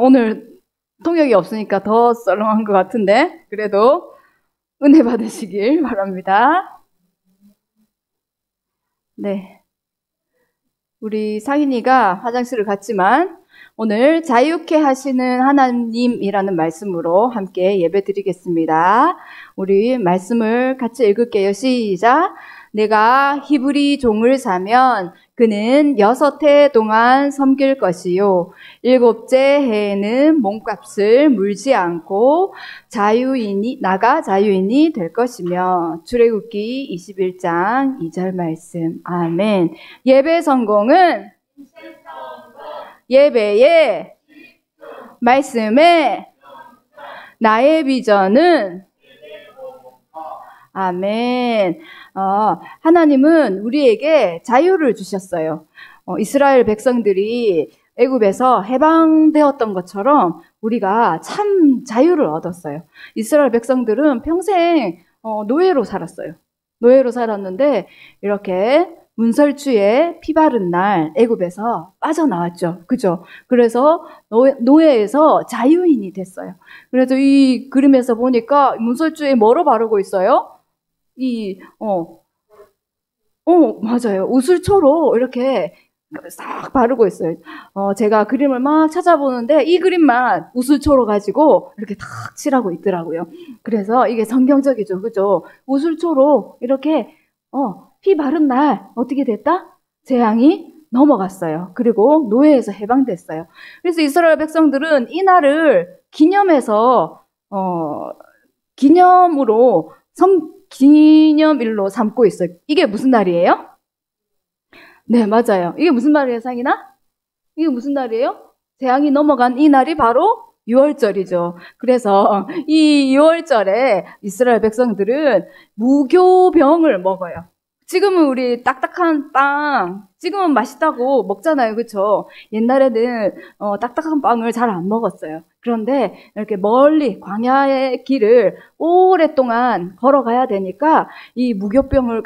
오늘 통역이 없으니까 더 썰렁한 것 같은데 그래도 은혜 받으시길 바랍니다. 네, 우리 상인이가 화장실을 갔지만 오늘 자유케 하시는 하나님이라는 말씀으로 함께 예배 드리겠습니다. 우리 말씀을 같이 읽을게요. 시작. 내가 히브리 종을 사면 그는 6해 동안 섬길 것이요 7째 해에는 몸값을 물지 않고 나가 자유인이 될 것이며. 출애굽기 21장 2절 말씀. 아멘. 예배 성공은 예배에 말씀에 나의 비전은 아멘. 하나님은 우리에게 자유를 주셨어요. 이스라엘 백성들이 애굽에서 해방되었던 것처럼 우리가 참 자유를 얻었어요. 이스라엘 백성들은 평생 노예로 살았어요. 노예로 살았는데 이렇게 문설주에 피 바른 날 애굽에서 빠져나왔죠. 그죠? 그래서 노예에서 자유인이 됐어요. 그래서 이 그림에서 보니까 문설주에 뭐로 바르고 있어요? 맞아요. 우슬초로 이렇게 싹 바르고 있어요. 제가 그림을 막 찾아보는데 이 그림만 우슬초로 가지고 이렇게 탁 칠하고 있더라고요. 그래서 이게 성경적이죠. 그죠? 우슬초로 이렇게, 피 바른 날 어떻게 됐다? 재앙이 넘어갔어요. 그리고 노예에서 해방됐어요. 그래서 이스라엘 백성들은 이 날을 기념해서, 기념일로 삼고 있어요. 이게 무슨 날이에요? 네, 맞아요. 이게 무슨 날이에요, 상인아? 이게 무슨 날이에요? 재앙이 넘어간 이 날이 바로 6월절이죠. 그래서 이 6월절에 이스라엘 백성들은 무교병을 먹어요. 지금은 우리 딱딱한 빵, 지금은 맛있다고 먹잖아요. 그렇죠? 옛날에는 딱딱한 빵을 잘 안 먹었어요. 그런데 이렇게 멀리 광야의 길을 오랫동안 걸어가야 되니까 이 무교병을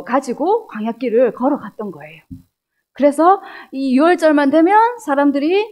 가지고 광야길을 걸어갔던 거예요. 그래서 이 6월절만 되면 사람들이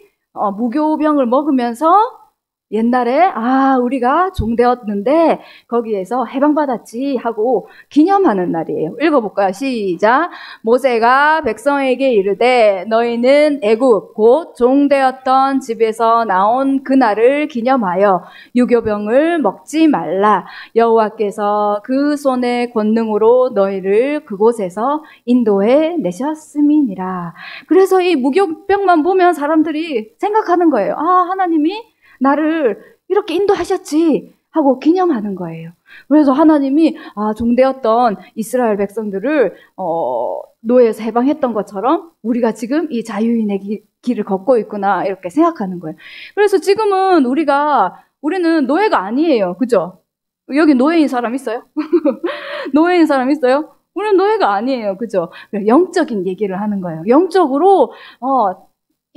무교병을 먹으면서 옛날에 우리가 종되었는데 거기에서 해방받았지 하고 기념하는 날이에요. 읽어볼까요? 시작. 모세가 백성에게 이르되 너희는 애굽 곧 종되었던 집에서 나온 그날을 기념하여 유교병을 먹지 말라. 여호와께서 그 손의 권능으로 너희를 그곳에서 인도해 내셨음이니라. 그래서 이 무교병만 보면 사람들이 생각하는 거예요. 하나님이 나를 이렇게 인도하셨지 하고 기념하는 거예요. 그래서 하나님이 종되었던 이스라엘 백성들을 노예에서 해방했던 것처럼 우리가 지금 이 자유인의 길을 걷고 있구나 이렇게 생각하는 거예요. 그래서 지금은 우리는 노예가 아니에요. 그죠? 여기 노예인 사람 있어요? 노예인 사람 있어요? 우리는 노예가 아니에요. 그죠? 영적인 얘기를 하는 거예요. 영적으로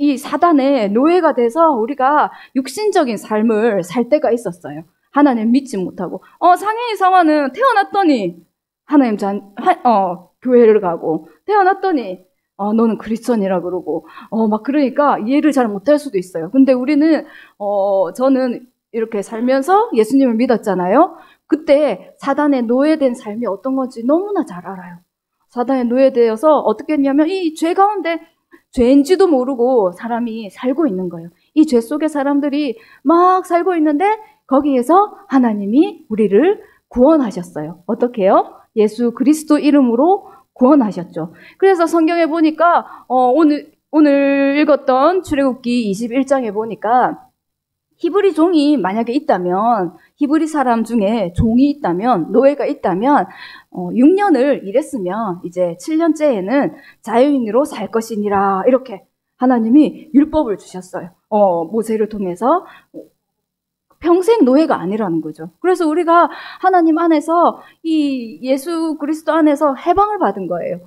이 사단의 노예가 돼서 우리가 육신적인 삶을 살 때가 있었어요. 하나님 믿지 못하고. 상인이 상화는 태어났더니 하나님 교회를 가고, 태어났더니 너는 크리스천이라 그러고, 막 그러니까 이해를 잘 못할 수도 있어요. 근데 우리는 저는 이렇게 살면서 예수님을 믿었잖아요. 그때 사단의 노예된 삶이 어떤 건지 너무나 잘 알아요. 사단의 노예되어서 어떻게 했냐면 이 죄 가운데 죄인지도 모르고 사람이 살고 있는 거예요. 이 죄 속에 사람들이 막 살고 있는데 거기에서 하나님이 우리를 구원하셨어요. 어떻게요? 예수 그리스도 이름으로 구원하셨죠. 그래서 성경에 보니까 오늘 읽었던 출애굽기 21장에 보니까 히브리 종이 만약에 있다면, 히브리 사람 중에 종이 있다면, 노예가 있다면 6년을 일했으면 이제 7년째에는 자유인으로 살 것이니라 이렇게 하나님이 율법을 주셨어요. 모세를 통해서 평생 노예가 아니라는 거죠. 그래서 우리가 하나님 안에서 이 예수 그리스도 안에서 해방을 받은 거예요.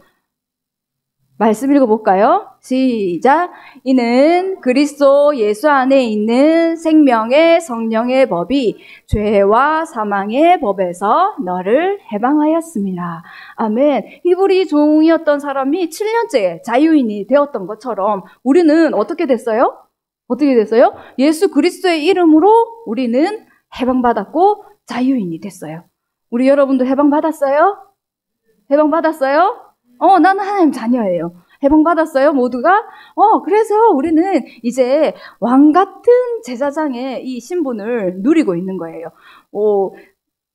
말씀 읽어볼까요? 시작. 이는 그리스도 예수 안에 있는 생명의 성령의 법이 죄와 사망의 법에서 너를 해방하였습니다. 아멘. 히브리 종이었던 사람이 7년째 자유인이 되었던 것처럼 우리는 어떻게 됐어요? 어떻게 됐어요? 예수 그리스도의 이름으로 우리는 해방받았고 자유인이 됐어요. 우리 여러분도 해방받았어요? 해방받았어요? 나는 하나님 자녀예요. 해방받았어요, 모두가? 그래서 우리는 이제 왕 같은 제사장의 이 신분을 누리고 있는 거예요.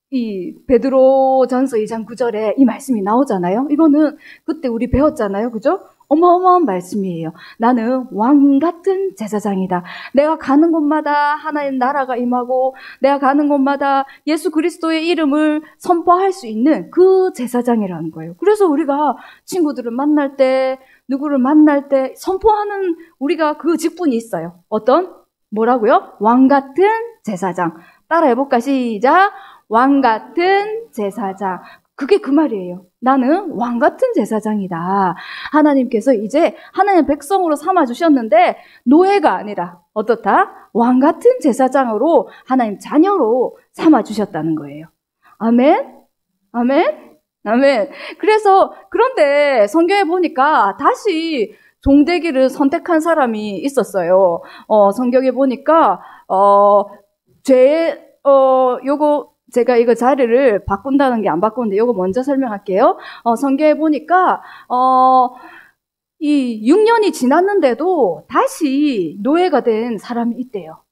이 베드로전서 2장 9절에 이 말씀이 나오잖아요. 이거는 그때 우리 배웠잖아요. 그죠? 어마어마한 말씀이에요. 나는 왕 같은 제사장이다. 내가 가는 곳마다 하나님 나라가 임하고 내가 가는 곳마다 예수 그리스도의 이름을 선포할 수 있는 그 제사장이라는 거예요. 그래서 우리가 친구들을 만날 때 누구를 만날 때 선포하는 우리가 그 직분이 있어요. 어떤? 뭐라고요? 왕 같은 제사장. 따라해볼까? 시작. 왕 같은 제사장. 그게 그 말이에요. 나는 왕 같은 제사장이다. 하나님께서 이제 하나님 백성으로 삼아주셨는데 노예가 아니라 어떻다? 왕 같은 제사장으로 하나님 자녀로 삼아주셨다는 거예요. 아멘? 아멘? 아멘. 그래서 그런데 성경에 보니까 다시 종되기를 선택한 사람이 있었어요. 성경에 보니까 요거 제가 이거 자리를 바꾼다는 게 안 바꾸는데 요거 먼저 설명할게요. 성경에 보니까 이 6년이 지났는데도 다시 노예가 된 사람이 있대요.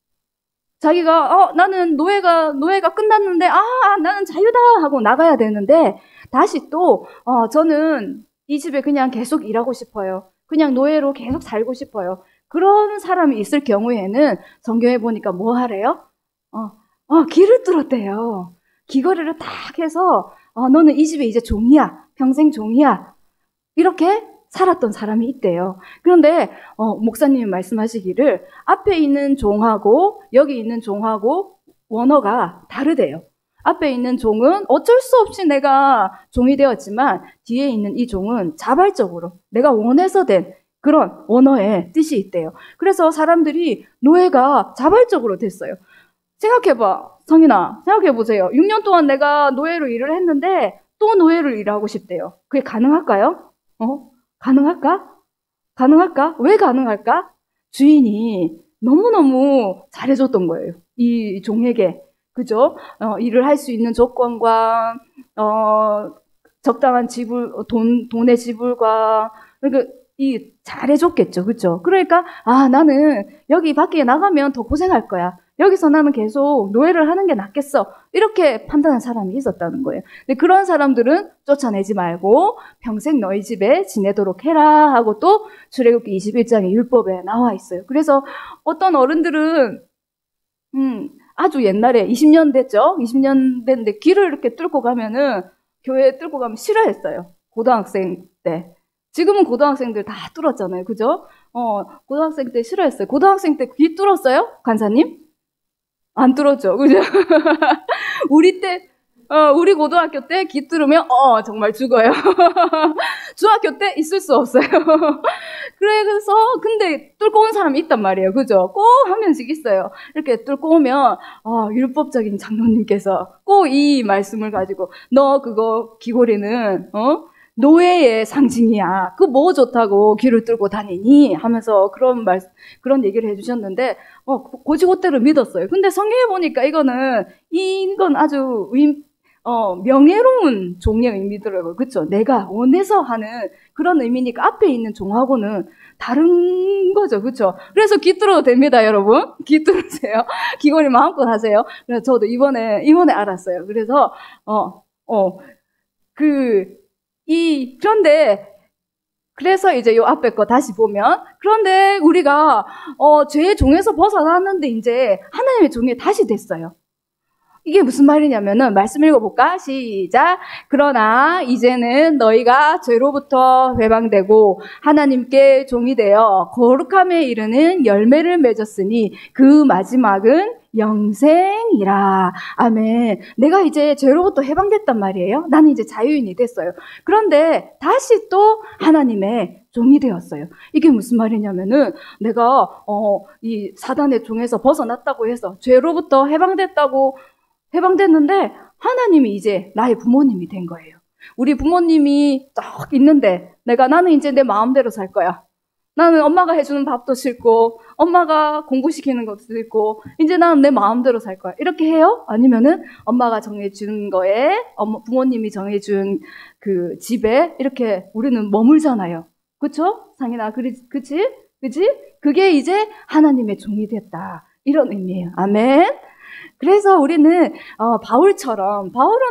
자기가 나는 노예가 끝났는데 나는 자유다 하고 나가야 되는데 다시 또 저는 이 집에 그냥 계속 일하고 싶어요. 그냥 노예로 계속 살고 싶어요. 그런 사람이 있을 경우에는 성경에 보니까 뭐 하래요? 길을 뚫었대요. 귀걸이를 딱 해서 너는 이 집에 이제 종이야. 평생 종이야. 이렇게 살았던 사람이 있대요. 그런데 목사님이 말씀하시기를 앞에 있는 종하고 여기 있는 종하고 원어가 다르대요. 앞에 있는 종은 어쩔 수 없이 내가 종이 되었지만 뒤에 있는 이 종은 자발적으로 내가 원해서 된 그런 원어의 뜻이 있대요. 그래서 사람들이 노예가 자발적으로 됐어요. 생각해봐. 성인아, 생각해보세요. 6년 동안 내가 노예로 일을 했는데 또 노예로 일하고 싶대요. 그게 가능할까요? 가능할까? 가능할까? 왜 가능할까? 주인이 너무너무 잘해줬던 거예요. 이 종에게. 그죠? 일을 할 수 있는 조건과, 적당한 돈의 지불과, 그러니까 잘해줬겠죠. 그죠? 그러니까, 나는 여기 밖에 나가면 더 고생할 거야. 여기서 나는 계속 노예를 하는 게 낫겠어. 이렇게 판단한 사람이 있었다는 거예요. 근데 그런 사람들은 쫓아내지 말고 평생 너희 집에 지내도록 해라 하고 또 출애굽기 21장의 율법에 나와 있어요. 그래서 어떤 어른들은 아주 옛날에 20년 됐죠? 20년 됐는데 길을 이렇게 뚫고 가면은 교회에 뚫고 가면 싫어했어요. 고등학생 때. 지금은 고등학생들 다 뚫었잖아요. 그죠? 고등학생 때 싫어했어요. 고등학생 때 귀 뚫었어요? 간사님? 안 뚫었죠. 그죠? 우리 고등학교 때 귀 뚫으면, 정말 죽어요. 중학교 때 있을 수 없어요. 그래서, 근데 뚫고 온 사람이 있단 말이에요. 그죠? 꼭 한 명씩 있어요. 이렇게 뚫고 오면, 율법적인 장로님께서 꼭 이 말씀을 가지고, 너 그거 귀고리는, 노예의 상징이야. 그 뭐 좋다고 귀를 뚫고 다니니? 하면서 그런 얘기를 해주셨는데, 고지고대로 믿었어요. 근데 성경에 보니까 이건 아주 명예로운 종의 의미더라고요. 그쵸? 내가 원해서 하는 그런 의미니까 앞에 있는 종하고는 다른 거죠. 그쵸? 그래서 귀 뚫어도 됩니다, 여러분. 귀 뚫으세요. 귀걸이 마음껏 하세요. 그래서 저도 이번에 알았어요. 그래서, 그래서 이제 요 앞에 거 다시 보면, 그런데 우리가, 죄의 종에서 벗어났는데 이제 하나님의 종이 다시 됐어요. 이게 무슨 말이냐면은, 말씀 읽어볼까? 시작. 그러나 이제는 너희가 죄로부터 회방되고 하나님께 종이 되어 거룩함에 이르는 열매를 맺었으니 그 마지막은 영생이라. 아멘. 내가 이제 죄로부터 해방됐단 말이에요. 나는 이제 자유인이 됐어요. 그런데 다시 또 하나님의 종이 되었어요. 이게 무슨 말이냐면은 내가 이 사단의 종에서 벗어났다고 해서 죄로부터 해방됐는데 하나님이 이제 나의 부모님이 된 거예요. 우리 부모님이 딱 있는데 나는 이제 내 마음대로 살 거야. 나는 엄마가 해주는 밥도 싫고 엄마가 공부시키는 것도 싫고 이제 나는 내 마음대로 살 거야. 이렇게 해요? 아니면은 엄마가 정해준 거에 부모님이 정해준 그 집에 이렇게 우리는 머물잖아요. 그쵸? 상인아, 그치? 그게 이제 하나님의 종이 됐다. 이런 의미예요. 아멘. 그래서 우리는 바울은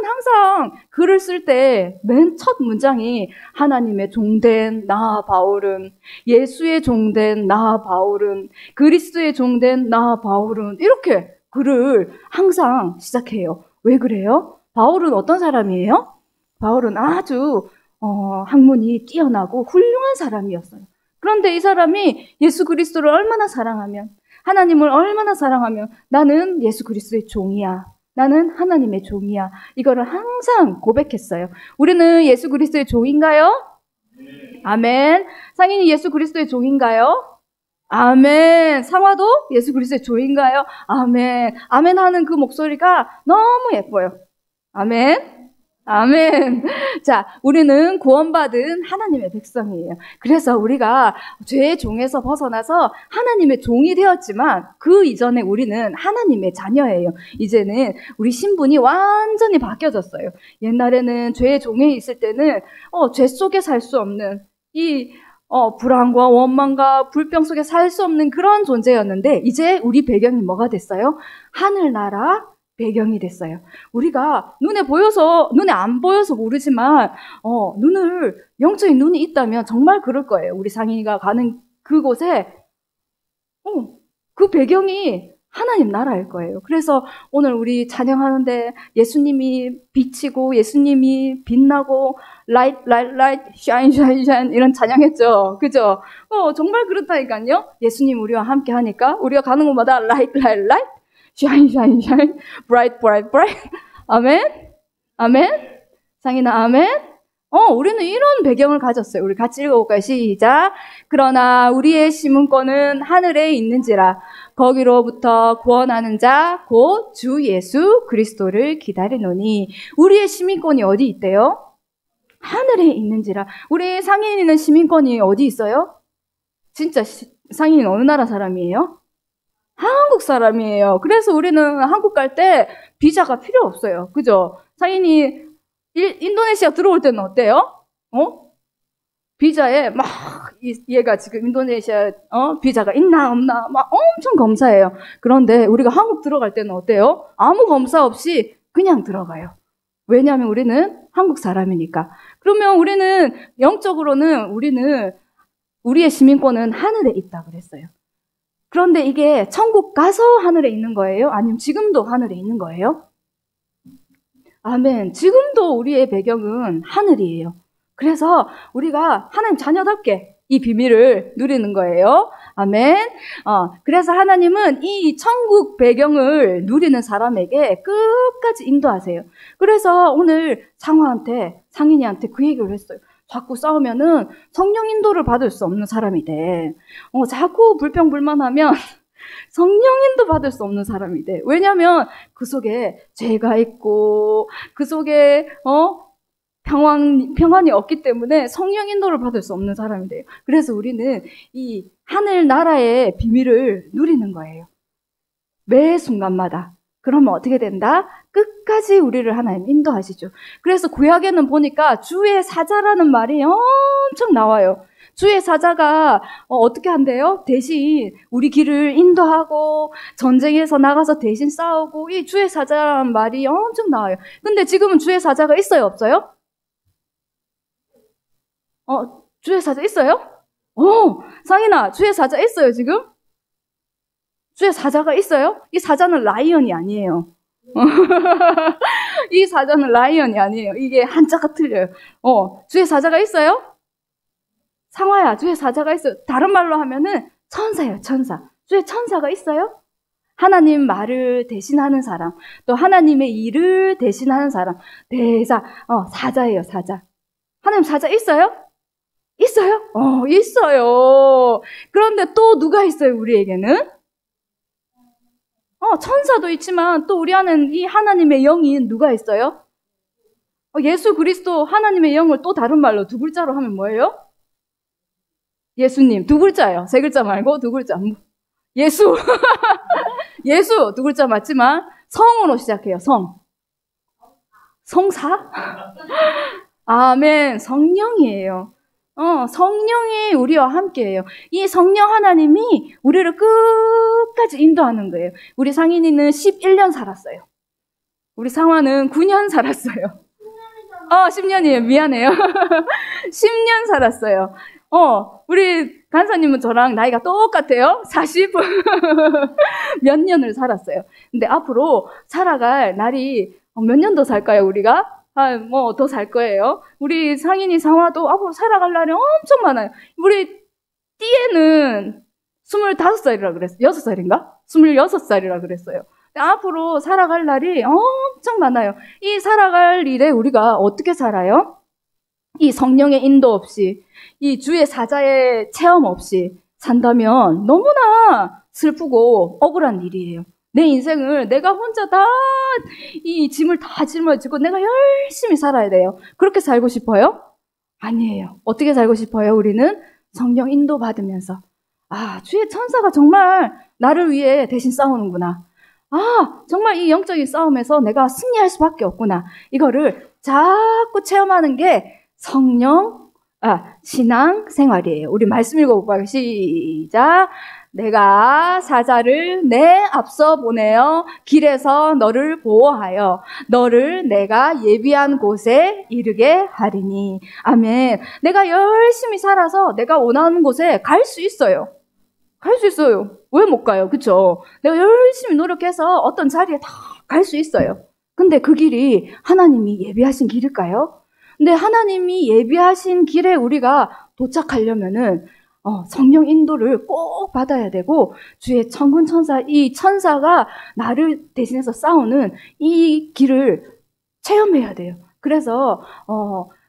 항상 글을 쓸 때 맨 첫 문장이 하나님의 종된 나 바울은, 예수의 종된 나 바울은, 그리스도의 종된 나 바울은, 이렇게 글을 항상 시작해요. 왜 그래요? 바울은 어떤 사람이에요? 바울은 아주 학문이 뛰어나고 훌륭한 사람이었어요. 그런데 이 사람이 예수 그리스도를 얼마나 사랑하면, 하나님을 얼마나 사랑하면 나는 예수 그리스도의 종이야. 나는 하나님의 종이야. 이거를 항상 고백했어요. 우리는 예수 그리스도의 종인가요? 아멘. 상인이 예수 그리스도의 종인가요? 아멘. 상화도 예수 그리스도의 종인가요? 아멘. 아멘 하는 그 목소리가 너무 예뻐요. 아멘. 아멘. 자, 우리는 구원받은 하나님의 백성이에요. 그래서 우리가 죄의 종에서 벗어나서 하나님의 종이 되었지만 그 이전에 우리는 하나님의 자녀예요. 이제는 우리 신분이 완전히 바뀌어졌어요. 옛날에는 죄의 종에 있을 때는 죄 속에 살 수 없는 불안과 원망과 불평 속에 살 수 없는 그런 존재였는데 이제 우리 배경이 뭐가 됐어요? 하늘나라 배경이 됐어요. 우리가 눈에 안 보여서 모르지만, 영적인 눈이 있다면 정말 그럴 거예요. 우리 상인이가 가는 그곳에, 그 배경이 하나님 나라일 거예요. 그래서 오늘 우리 찬양하는데 예수님이 비치고, 예수님이 빛나고, light, light, light, shine, shine, shine, 이런 찬양했죠. 그죠? 정말 그렇다니까요. 예수님 우리와 함께 하니까, 우리가 가는 곳마다 light, light, light, shine, shine, shine, bright, bright, bright. 아멘? 아멘? 상인아, 아멘? 우리는 이런 배경을 가졌어요. 우리 같이 읽어볼까요? 시작. 그러나 우리의 시문권은 하늘에 있는지라 거기로부터 구원하는 자 곧 주 예수 그리스도를 기다리노니. 우리의 시민권이 어디 있대요? 하늘에 있는지라. 우리 상인이는 시민권이 어디 있어요? 진짜 상인이는 어느 나라 사람이에요? 한국 사람이에요. 그래서 우리는 한국 갈 때 비자가 필요 없어요. 그죠? 상인이 인도네시아 들어올 때는 어때요? 비자에 막 얘가 지금 인도네시아 비자가 있나 없나 막 엄청 검사해요. 그런데 우리가 한국 들어갈 때는 어때요? 아무 검사 없이 그냥 들어가요. 왜냐하면 우리는 한국 사람이니까. 그러면 우리는 영적으로는 우리의 시민권은 하늘에 있다 그랬어요. 그런데 이게 천국 가서 하늘에 있는 거예요? 아니면 지금도 하늘에 있는 거예요? 아멘. 지금도 우리의 배경은 하늘이에요. 그래서 우리가 하나님 자녀답게 이 비밀을 누리는 거예요. 아멘. 그래서 하나님은 이 천국 배경을 누리는 사람에게 끝까지 인도하세요. 그래서 오늘 상인이한테 그 얘기를 했어요. 자꾸 싸우면은 성령 인도를 받을 수 없는 사람이 돼. 자꾸 불평불만하면 성령 인도 받을 수 없는 사람이 돼. 왜냐면 그 속에 죄가 있고 그 속에 평안이 없기 때문에 성령 인도를 받을 수 없는 사람이 돼요. 그래서 우리는 이 하늘 나라의 비밀을 누리는 거예요. 매 순간마다. 그러면 어떻게 된다? 끝까지 우리를 하나님 인도하시죠. 그래서 구약에는 보니까 주의 사자라는 말이 엄청 나와요. 주의 사자가 어떻게 한대요? 대신 우리 길을 인도하고 전쟁에서 나가서 대신 싸우고 이 주의 사자라는 말이 엄청 나와요. 근데 지금은 주의 사자가 있어요? 없어요? 주의 사자 있어요? 상인아, 주의 사자 있어요 지금? 주의 사자가 있어요? 이 사자는 라이언이 아니에요. 이 사자는 라이언이 아니에요. 이게 한자가 틀려요. 주의 사자가 있어요? 상화야, 주의 사자가 있어요. 다른 말로 하면은 천사예요, 천사. 주의 천사가 있어요? 하나님 말을 대신하는 사람, 또 하나님의 일을 대신하는 사람, 사자예요, 사자. 하나님 사자 있어요? 있어요? 있어요. 그런데 또 누가 있어요, 우리에게는? 천사도 있지만 또 우리 안에는 이 하나님의 영인 누가 있어요? 예수 그리스도 하나님의 영을 또 다른 말로 두 글자로 하면 뭐예요? 예수님, 두 글자예요. 세 글자 말고 두 글자. 예수. 예수 두 글자 맞지만 성으로 시작해요. 성사? 아멘. 성령이에요. 성령이 우리와 함께해요. 이 성령 하나님이 우리를 끝까지 인도하는 거예요. 우리 상인이는 11년 살았어요. 우리 상화는 9년 살았어요. 10년이에요. 미안해요. 10년 살았어요. 우리 간사님은 저랑 나이가 똑같아요. 40 몇 년을 살았어요. 근데 앞으로 살아갈 날이 몇 년 더 살까요, 우리가? 더 살 거예요. 우리 상인이 상화도 앞으로 살아갈 날이 엄청 많아요. 우리 띠에는 25살이라 그랬어요. 6살인가? 26살이라 그랬어요. 앞으로 살아갈 날이 엄청 많아요. 이 살아갈 일에 우리가 어떻게 살아요? 이 성령의 인도 없이, 이 주의 사자의 체험 없이 산다면 너무나 슬프고 억울한 일이에요. 내 인생을 내가 혼자 다 이 짐을 다 짊어지고 내가 열심히 살아야 돼요. 그렇게 살고 싶어요? 아니에요. 어떻게 살고 싶어요? 우리는 성령 인도 받으면서 주의 천사가 정말 나를 위해 대신 싸우는구나. 정말 이 영적인 싸움에서 내가 승리할 수밖에 없구나. 이거를 자꾸 체험하는 게 신앙 생활이에요. 우리 말씀 읽어볼까요? 시작. 내가 사자를 내 앞서 보내어 길에서 너를 보호하여 너를 내가 예비한 곳에 이르게 하리니. 아멘. 내가 열심히 살아서 내가 원하는 곳에 갈 수 있어요. 갈 수 있어요. 왜 못 가요? 그쵸? 내가 열심히 노력해서 어떤 자리에 다 갈 수 있어요. 근데 그 길이 하나님이 예비하신 길일까요? 근데 하나님이 예비하신 길에 우리가 도착하려면은 성령 인도를 꼭 받아야 되고 주의 천군 천사, 이 천사가 나를 대신해서 싸우는 이 길을 체험해야 돼요. 그래서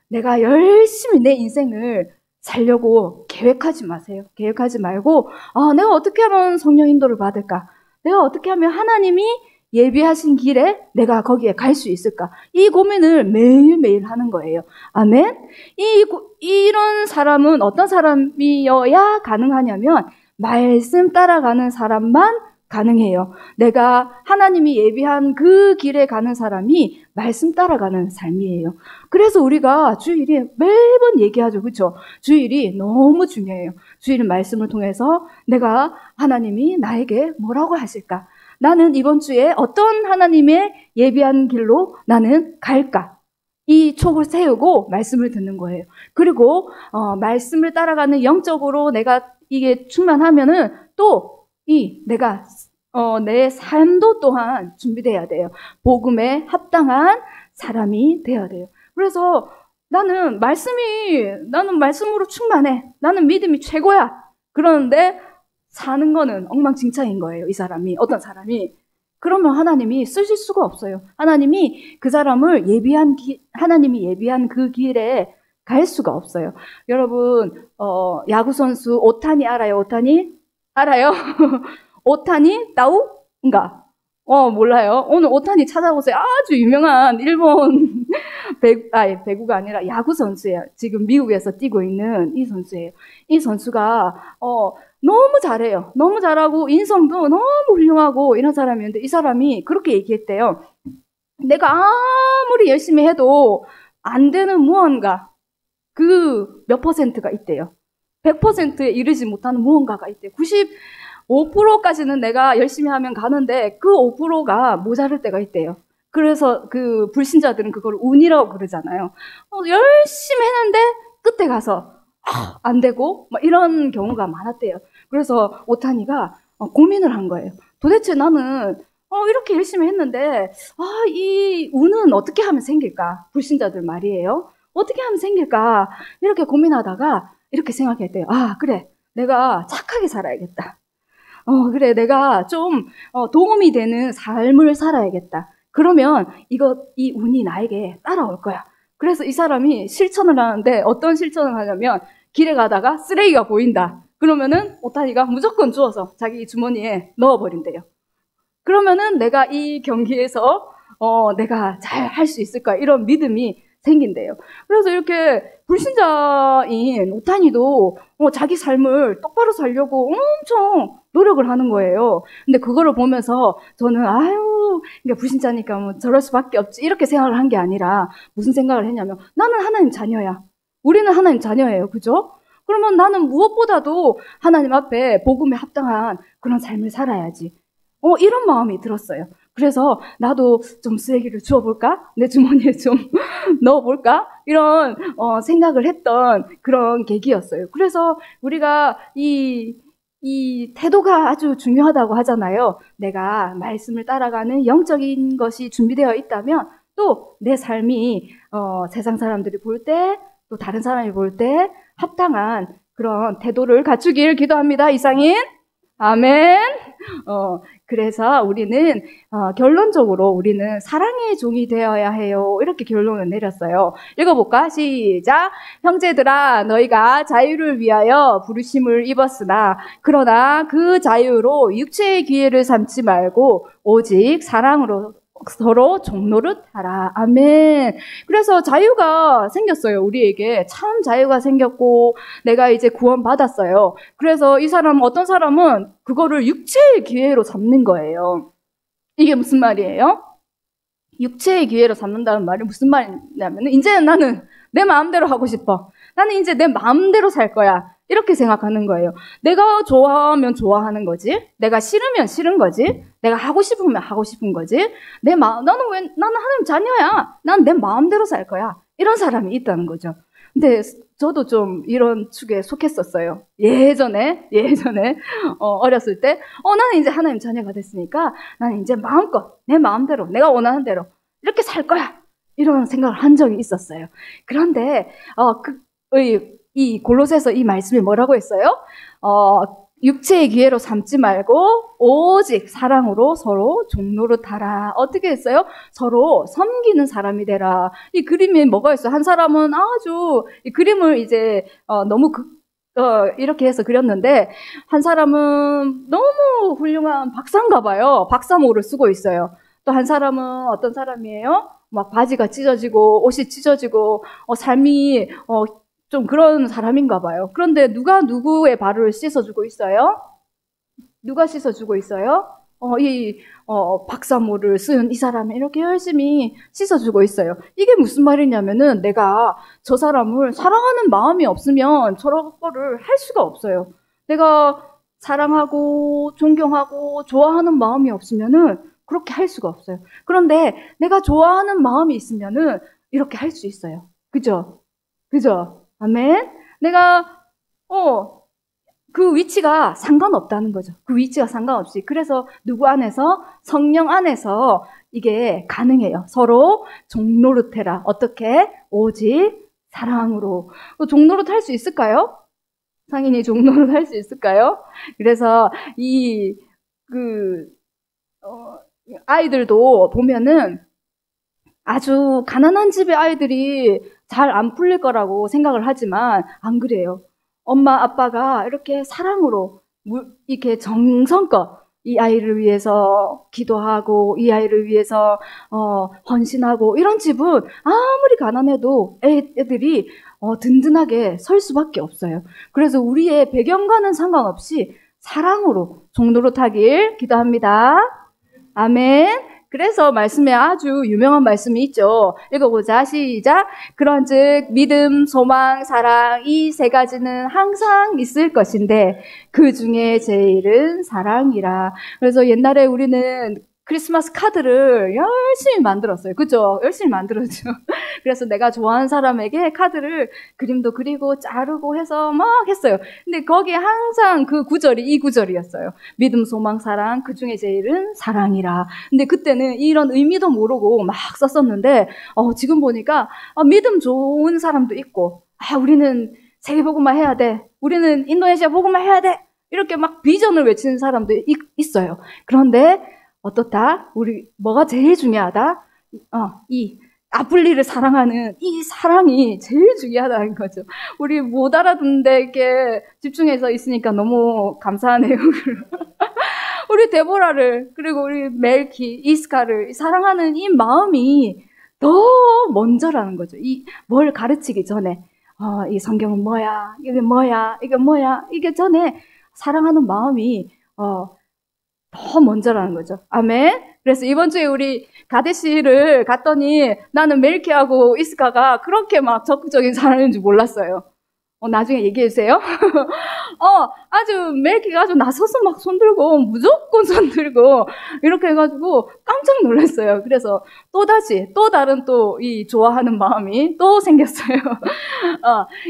내가 열심히 내 인생을 살려고 계획하지 마세요. 계획하지 말고 내가 어떻게 하면 성령 인도를 받을까? 내가 어떻게 하면 하나님이 예비하신 길에 내가 거기에 갈 수 있을까? 이 고민을 매일매일 하는 거예요. 아멘? 이런 사람은 어떤 사람이어야 가능하냐면 말씀 따라가는 사람만 가능해요. 내가 하나님이 예비한 그 길에 가는 사람이 말씀 따라가는 삶이에요. 그래서 우리가 주일이 매번 얘기하죠. 그렇죠? 주일이 너무 중요해요. 주일 말씀을 통해서 내가 하나님이 나에게 뭐라고 하실까? 나는 이번 주에 어떤 하나님의 예비한 길로 나는 갈까? 이 촉을 세우고 말씀을 듣는 거예요. 그리고 말씀을 따라가는 영적으로 내가 이게 충만하면은 또 내가 내 삶도 또한 준비돼야 돼요. 복음에 합당한 사람이 되어야 돼요. 그래서 나는 말씀으로 충만해. 나는 믿음이 최고야. 그러는데 사는 거는 엉망진창인 거예요. 어떤 사람이. 그러면 하나님이 쓰실 수가 없어요. 하나님이 그 사람을 하나님이 예비한 그 길에 갈 수가 없어요. 여러분, 야구선수 오타니 알아요? 오타니? 알아요? 오타니? 따우인가? 몰라요. 오늘 오타니 찾아보세요. 아주 유명한 일본 배구가 아니라 야구 선수예요. 지금 미국에서 뛰고 있는 이 선수예요. 이 선수가 너무 잘해요. 너무 잘하고 인성도 너무 훌륭하고 이런 사람이었는데 이 사람이 그렇게 얘기했대요. 내가 아무리 열심히 해도 안 되는 무언가 그 몇 퍼센트가 있대요. 100%에 이르지 못하는 무언가가 있대요. 95%까지는 내가 열심히 하면 가는데 그 5%가 모자랄 때가 있대요. 그래서 그 불신자들은 그걸 운이라고 그러잖아요. 열심히 했는데 끝에 가서 안 되고 막 이런 경우가 많았대요. 그래서 오타니가 고민을 한 거예요. 도대체 나는 이렇게 열심히 했는데 이 운은 어떻게 하면 생길까? 불신자들 말이에요. 어떻게 하면 생길까? 이렇게 고민하다가 이렇게 생각했대요. 그래. 내가 착하게 살아야겠다. 그래, 내가 좀 도움이 되는 삶을 살아야겠다. 그러면 이 운이 나에게 따라올 거야. 그래서 이 사람이 실천을 하는데 어떤 실천을 하냐면 길에 가다가 쓰레기가 보인다. 그러면은 오타니가 무조건 주워서 자기 주머니에 넣어버린대요. 그러면은 내가 이 경기에서 내가 잘 할 수 있을 거야. 이런 믿음이 생긴대요. 그래서 이렇게 불신자인 오타니도 자기 삶을 똑바로 살려고 엄청 노력을 하는 거예요. 근데 그거를 보면서 저는 그러니까 불신자니까 뭐 저럴 수밖에 없지 이렇게 생각을 한 게 아니라 무슨 생각을 했냐면 나는 하나님 자녀야. 우리는 하나님 자녀예요. 그죠? 그러면 나는 무엇보다도 하나님 앞에 복음에 합당한 그런 삶을 살아야지. 이런 마음이 들었어요. 그래서 나도 좀 쓰레기를 주워볼까? 내 주머니에 좀 넣어볼까? 이런 생각을 했던 그런 계기였어요. 그래서 우리가 이 태도가 아주 중요하다고 하잖아요. 내가 말씀을 따라가는 영적인 것이 준비되어 있다면 또 내 삶이 세상 사람들이 볼 때 또 다른 사람이 볼 때 합당한 그런 태도를 갖추길 기도합니다. 이상인. 아멘. 그래서 우리는 결론적으로 우리는 사랑의 종이 되어야 해요. 이렇게 결론을 내렸어요. 읽어볼까? 시작. 형제들아 너희가 자유를 위하여 부르심을 입었으나 그러나 그 자유로 육체의 기회를 삼지 말고 오직 사랑으로 서로 종노릇 하라. 아멘. 그래서 자유가 생겼어요. 우리에게 참 자유가 생겼고 내가 이제 구원받았어요. 그래서 어떤 사람은 그거를 육체의 기회로 삼는 거예요. 이게 무슨 말이에요? 육체의 기회로 삼는다는 말이 무슨 말이냐면 이제는 나는 내 마음대로 하고 싶어. 나는 이제 내 마음대로 살 거야. 이렇게 생각하는 거예요. 내가 좋아하면 좋아하는 거지. 내가 싫으면 싫은 거지. 내가 하고 싶으면 하고 싶은 거지. 나는 하나님 자녀야. 난 내 마음대로 살 거야. 이런 사람이 있다는 거죠. 근데 저도 좀 이런 축에 속했었어요. 예전에 어렸을 때 나는 이제 하나님 자녀가 됐으니까 나는 이제 마음껏 내 마음대로 내가 원하는 대로 이렇게 살 거야. 이런 생각을 한 적이 있었어요. 그런데 이 골로새서 이 말씀이 뭐라고 했어요? 육체의 기회로 삼지 말고 오직 사랑으로 서로 종노릇하라. 어떻게 했어요? 서로 섬기는 사람이 되라. 이 그림에 뭐가 있어요? 한 사람은 아주 이 그림을 이제 너무 이렇게 해서 그렸는데 한 사람은 너무 훌륭한 박사인가 봐요. 박사모를 쓰고 있어요. 또 한 사람은 어떤 사람이에요? 막 바지가 찢어지고 옷이 찢어지고 삶이 좀 그런 사람인가 봐요. 그런데 누가 누구의 발을 씻어주고 있어요? 누가 씻어주고 있어요? 박사모를 쓴 이 사람이 이렇게 열심히 씻어주고 있어요. 이게 무슨 말이냐면은 내가 저 사람을 사랑하는 마음이 없으면 저런 거를 할 수가 없어요. 내가 사랑하고 존경하고 좋아하는 마음이 없으면은 그렇게 할 수가 없어요. 그런데 내가 좋아하는 마음이 있으면은 이렇게 할 수 있어요. 그죠? 아멘. 내가 그 위치가 상관없다는 거죠. 그 위치가 상관없이. 그래서 누구 안에서? 성령 안에서 이게 가능해요. 서로 종노릇해라. 어떻게? 오직 사랑으로. 종노릇 할 수 있을까요? 상인이 종노릇 할 수 있을까요? 그래서 아이들도 보면은 아주 가난한 집의 아이들이 잘 안 풀릴 거라고 생각을 하지만 안 그래요. 엄마, 아빠가 이렇게 사랑으로 이렇게 정성껏 이 아이를 위해서 기도하고 이 아이를 위해서 헌신하고 이런 집은 아무리 가난해도 애들이 든든하게 설 수밖에 없어요. 그래서 우리의 배경과는 상관없이 사랑으로 종노릇하길 기도합니다. 아멘. 그래서 말씀에 아주 유명한 말씀이 있죠. 읽어보자. 시작. 그런즉 믿음, 소망, 사랑 이 세 가지는 항상 있을 것인데 그 중에 제일은 사랑이라. 그래서 옛날에 우리는 크리스마스 카드를 열심히 만들었어요. 그죠? 열심히 만들었죠. 그래서 내가 좋아하는 사람에게 카드를 그림도 그리고 자르고 해서 막 했어요. 근데 거기에 항상 그 구절이 이 구절이었어요. 믿음, 소망, 사랑, 그 중에 제일은 사랑이라. 근데 그때는 이런 의미도 모르고 막 썼었는데 지금 보니까 믿음 좋은 사람도 있고 우리는 세계복음화 해야 돼. 우리는 인도네시아 복음화 해야 돼. 이렇게 막 비전을 외치는 사람도 있어요. 그런데 어떻다? 우리 뭐가 제일 중요하다? 이 아플리를 사랑하는 이 사랑이 제일 중요하다는 거죠. 우리 못 알아듣는데 이렇게 집중해서 있으니까 너무 감사하네요. 우리 데보라를 그리고 우리 멜키, 이스카를 사랑하는 이 마음이 더 먼저라는 거죠. 이 뭘 가르치기 전에 이 성경은 뭐야? 이게 뭐야? 이게 뭐야? 이게 전에 사랑하는 마음이 더 먼저라는 거죠. 아멘. 그래서 이번 주에 우리 가데시를 갔더니 나는 멜키하고 이스카가 그렇게 막 적극적인 사람인 줄 몰랐어요. 나중에 얘기해 주세요. 아주 멜키가 아주 나서서 막 손들고 무조건 손들고 이렇게 해가지고 깜짝 놀랐어요. 그래서 또다시 또 다른 또 이 좋아하는 마음이 또 생겼어요.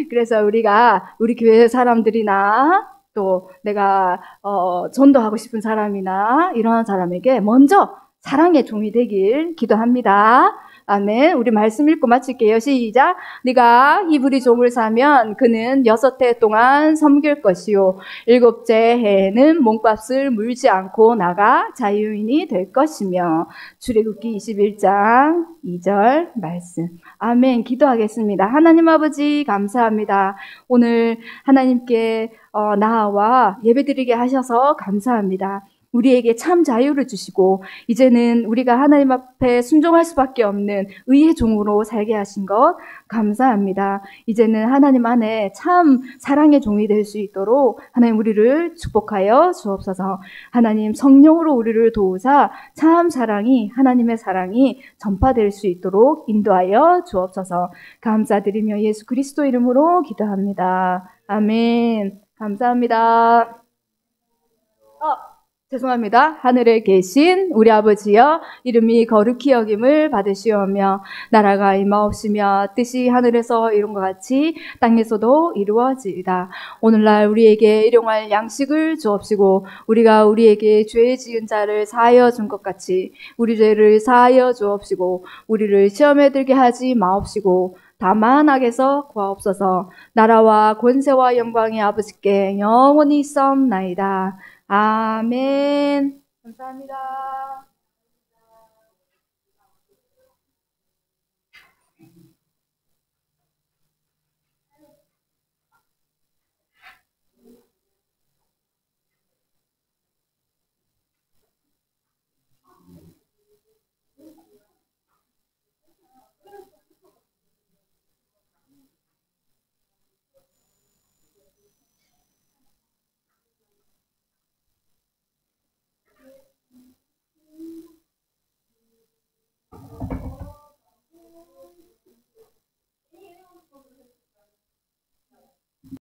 그래서 우리가 우리 교회 사람들이나 또 내가 전도하고 싶은 사람이나 이런 사람에게 먼저 사랑의 종이 되길 기도합니다. 아멘. 우리 말씀 읽고 마칠게요. 시작. 네가 히브리 종을 사면 그는 6해 동안 섬길 것이요 7째 해에는 몸값을 물지 않고 나가 자유인이 될 것이며. 출애굽기 21장 2절 말씀. 아멘. 기도하겠습니다. 하나님 아버지 감사합니다. 오늘 하나님께 나와 예배드리게 하셔서 감사합니다. 우리에게 참 자유를 주시고 이제는 우리가 하나님 앞에 순종할 수밖에 없는 의의 종으로 살게 하신 것 감사합니다. 이제는 하나님 안에 참 사랑의 종이 될 수 있도록 하나님 우리를 축복하여 주옵소서. 하나님 성령으로 우리를 도우사 참 사랑이 하나님의 사랑이 전파될 수 있도록 인도하여 주옵소서. 감사드리며 예수 그리스도 이름으로 기도합니다. 아멘. 감사합니다. 죄송합니다. 하늘에 계신 우리 아버지여 이름이 거룩히 여김을 받으시오며 나라가 임하옵시며 뜻이 하늘에서 이룬 것 같이 땅에서도 이루어지이다. 오늘날 우리에게 일용할 양식을 주옵시고 우리가 우리에게 죄 지은 자를 사하여 준 것 같이 우리 죄를 사하여 주옵시고 우리를 시험에 들게 하지 마옵시고 다만 악에서 구하옵소서. 나라와 권세와 영광이 아버지께 영원히 있사옵나이다. 아멘. 감사합니다.